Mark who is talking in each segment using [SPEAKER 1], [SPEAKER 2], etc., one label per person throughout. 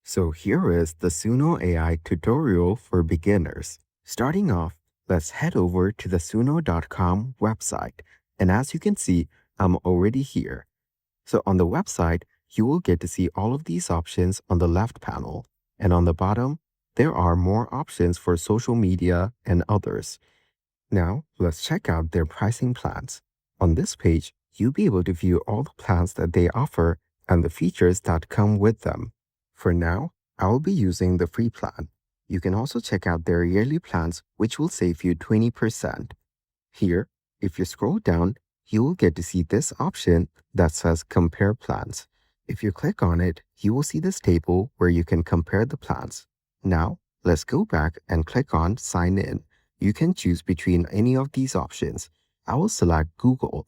[SPEAKER 1] So here is the Suno AI tutorial for beginners. Starting off, let's head over to the suno.com website. And as you can see, I'm already here. So on the website, you will get to see all of these options on the left panel. And on the bottom, there are more options for social media and others. Now, let's check out their pricing plans. On this page, you'll be able to view all the plans that they offer and the features that come with them. For now, I will be using the free plan. You can also check out their yearly plans, which will save you 20%. Here, if you scroll down, you will get to see this option that says Compare Plans. If you click on it, you will see this table where you can compare the plans. Now, let's go back and click on Sign In. You can choose between any of these options. I will select Google.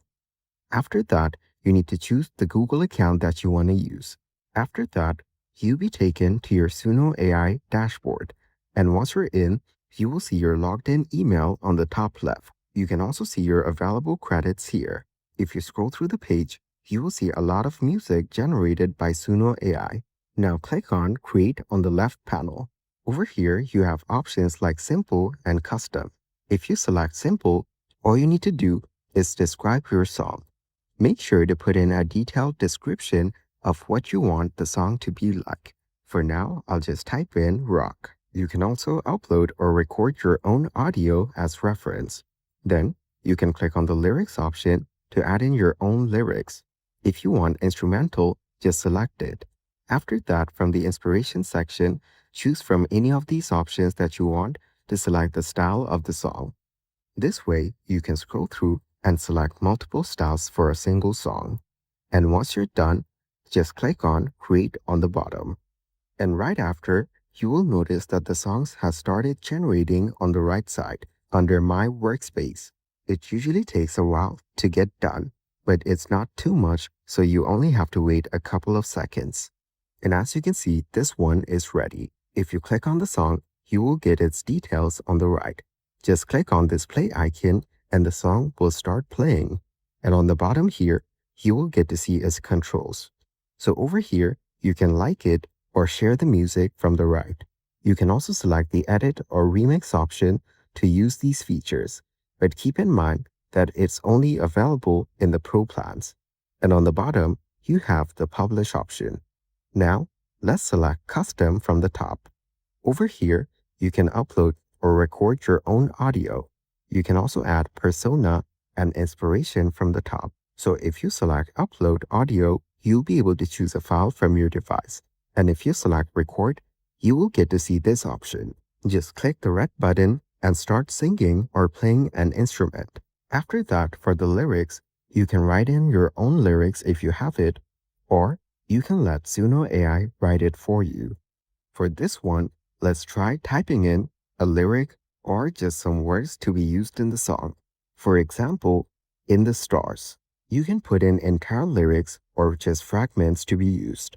[SPEAKER 1] After that, you need to choose the Google account that you want to use. After that, you'll be taken to your Suno AI dashboard. And once you're in, you will see your logged in email on the top left. You can also see your available credits here. If you scroll through the page, you will see a lot of music generated by Suno AI. Now click on Create on the left panel. Over here, you have options like Simple and Custom. If you select Simple, all you need to do is describe your song. Make sure to put in a detailed description of what you want the song to be like. For now, I'll just type in rock. You can also upload or record your own audio as reference. Then, you can click on the lyrics option to add in your own lyrics. If you want instrumental, just select it. After that, from the inspiration section, choose from any of these options that you want to select the style of the song. This way, you can scroll through and select multiple styles for a single song. And once you're done, just click on Create on the bottom. And right after, you will notice that the songs has started generating on the right side under My Workspace. It usually takes a while to get done, but it's not too much, so you only have to wait a couple of seconds. And as you can see, this one is ready. If you click on the song, you will get its details on the right. Just click on this play icon and the song will start playing. And on the bottom here, you will get to see its controls. So over here, you can like it or share the music from the right. You can also select the edit or remix option to use these features, but keep in mind that it's only available in the Pro plans. And on the bottom, you have the publish option. Now, let's select Custom from the top. Over here, you can upload or record your own audio. You can also add persona and inspiration from the top. So if you select Upload Audio, you'll be able to choose a file from your device. And if you select Record, you will get to see this option. Just click the red button and start singing or playing an instrument. After that, for the lyrics, you can write in your own lyrics if you have it, or you can let Suno AI write it for you. For this one, let's try typing in a lyric or just some words to be used in the song. For example, In the Stars. You can put in entire lyrics or just fragments to be used.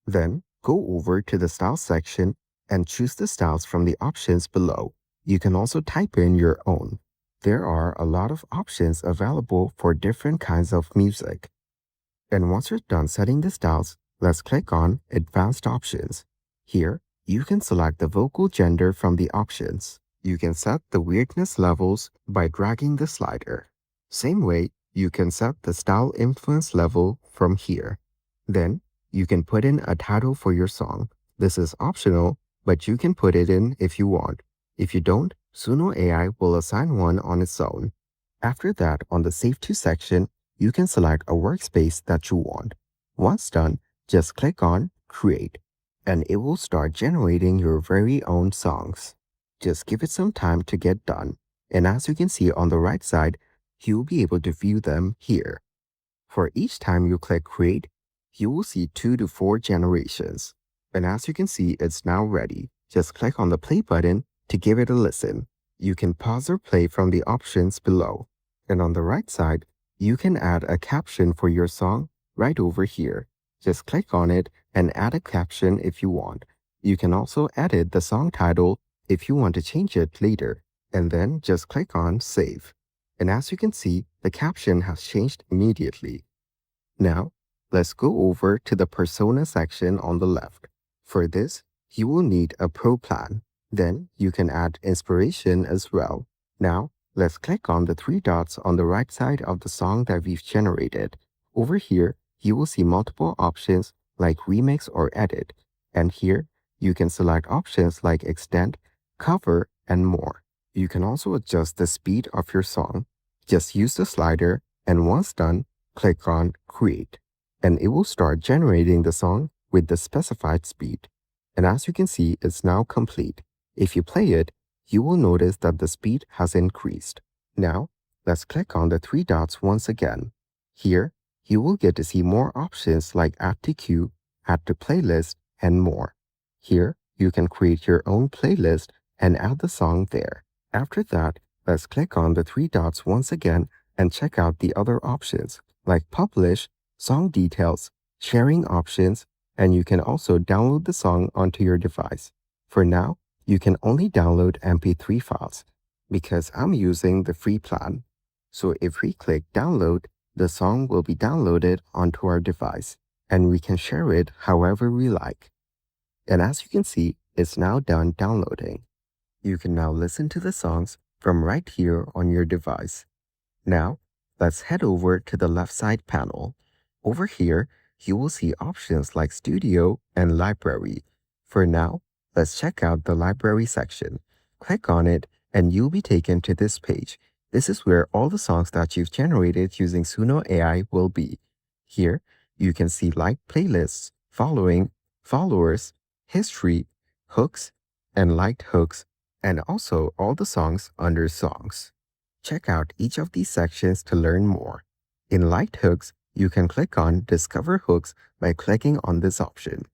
[SPEAKER 1] Then, go over to the Styles section and choose the styles from the options below. You can also type in your own. There are a lot of options available for different kinds of music. And once you're done setting the styles, let's click on Advanced Options. Here, you can select the vocal gender from the options. You can set the weirdness levels by dragging the slider. Same way, you can set the style influence level from here. Then, you can put in a title for your song. This is optional, but you can put it in if you want. If you don't, Suno AI will assign one on its own. After that, on the Save To section, you can select a workspace that you want. Once done, just click on Create, and it will start generating your very own songs. Just give it some time to get done, and as you can see on the right side, you'll be able to view them here. For each time you click Create, you will see 2 to 4 generations. And as you can see, it's now ready. Just click on the play button to give it a listen. You can pause or play from the options below. And on the right side, you can add a caption for your song right over here. Just click on it and add a caption if you want. You can also edit the song title if you want to change it later. And then just click on Save. And as you can see, the caption has changed immediately. Now, let's go over to the persona section on the left. For this, you will need a Pro plan. Then you can add inspiration as well. Now, let's click on the three dots on the right side of the song that we've generated. Over here, you will see multiple options like remix or edit. And here, you can select options like extend, cover, and more. You can also adjust the speed of your song. Just use the slider, and once done, click on create. And it will start generating the song with the specified speed. And as you can see, it's now complete. If you play it, you will notice that the speed has increased. Now, let's click on the three dots once again. Here, you will get to see more options like add to queue, add to playlist, and more. Here, you can create your own playlist and add the song there. After that, let's click on the three dots once again and check out the other options like publish, song details, sharing options, and you can also download the song onto your device. For now, you can only download MP3 files because I'm using the free plan. So if we click download, the song will be downloaded onto our device and we can share it however we like. And as you can see, it's now done downloading. You can now listen to the songs from right here on your device. Now, let's head over to the left side panel. Over here, you will see options like Studio and Library. For now, let's check out the Library section. Click on it and you'll be taken to this page. This is where all the songs that you've generated using Suno AI will be. Here, you can see liked playlists, following, followers, history, hooks, and liked hooks, and also all the songs under songs. Check out each of these sections to learn more. In liked hooks, you can click on Discover Hooks by clicking on this option.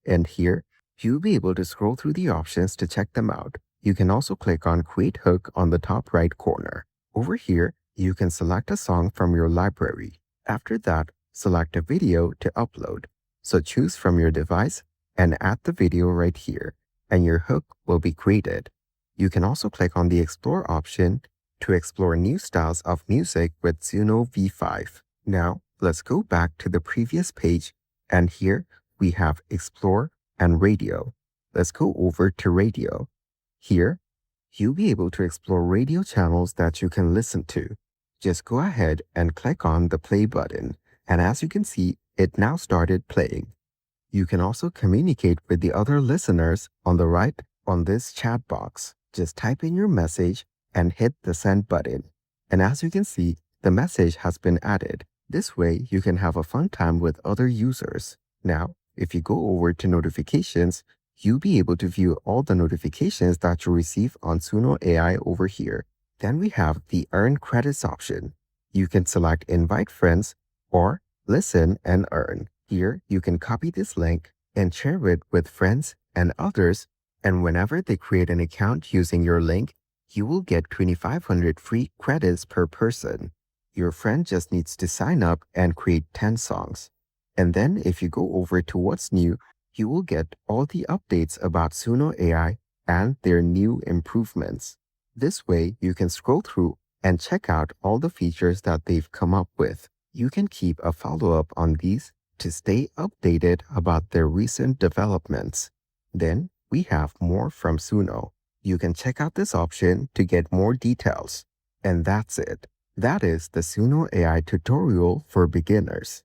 [SPEAKER 1] And here, you'll be able to scroll through the options to check them out. You can also click on Create Hook on the top right corner. Over here, you can select a song from your library. After that, select a video to upload. So choose from your device and add the video right here, and your hook will be created. You can also click on the Explore option to explore new styles of music with Suno V5. Now, let's go back to the previous page, and here we have Explore and Radio. Let's go over to Radio. Here, you'll be able to explore radio channels that you can listen to. Just go ahead and click on the play button, and as you can see, it now started playing. You can also communicate with the other listeners on the right on this chat box. Just type in your message and hit the send button. And as you can see, the message has been added. This way, you can have a fun time with other users. Now, if you go over to notifications, you'll be able to view all the notifications that you receive on Suno AI over here. Then we have the Earn Credits option. You can select Invite Friends or Listen and Earn. Here, you can copy this link and share it with friends and others, and whenever they create an account using your link, you will get 2,500 free credits per person. Your friend just needs to sign up and create 10 songs. And then if you go over to what's new, you will get all the updates about Suno AI and their new improvements. This way, you can scroll through and check out all the features that they've come up with. You can keep a follow-up on these to stay updated about their recent developments. Then, we have more from Suno. You can check out this option to get more details. And that's it. That is the Suno AI tutorial for beginners.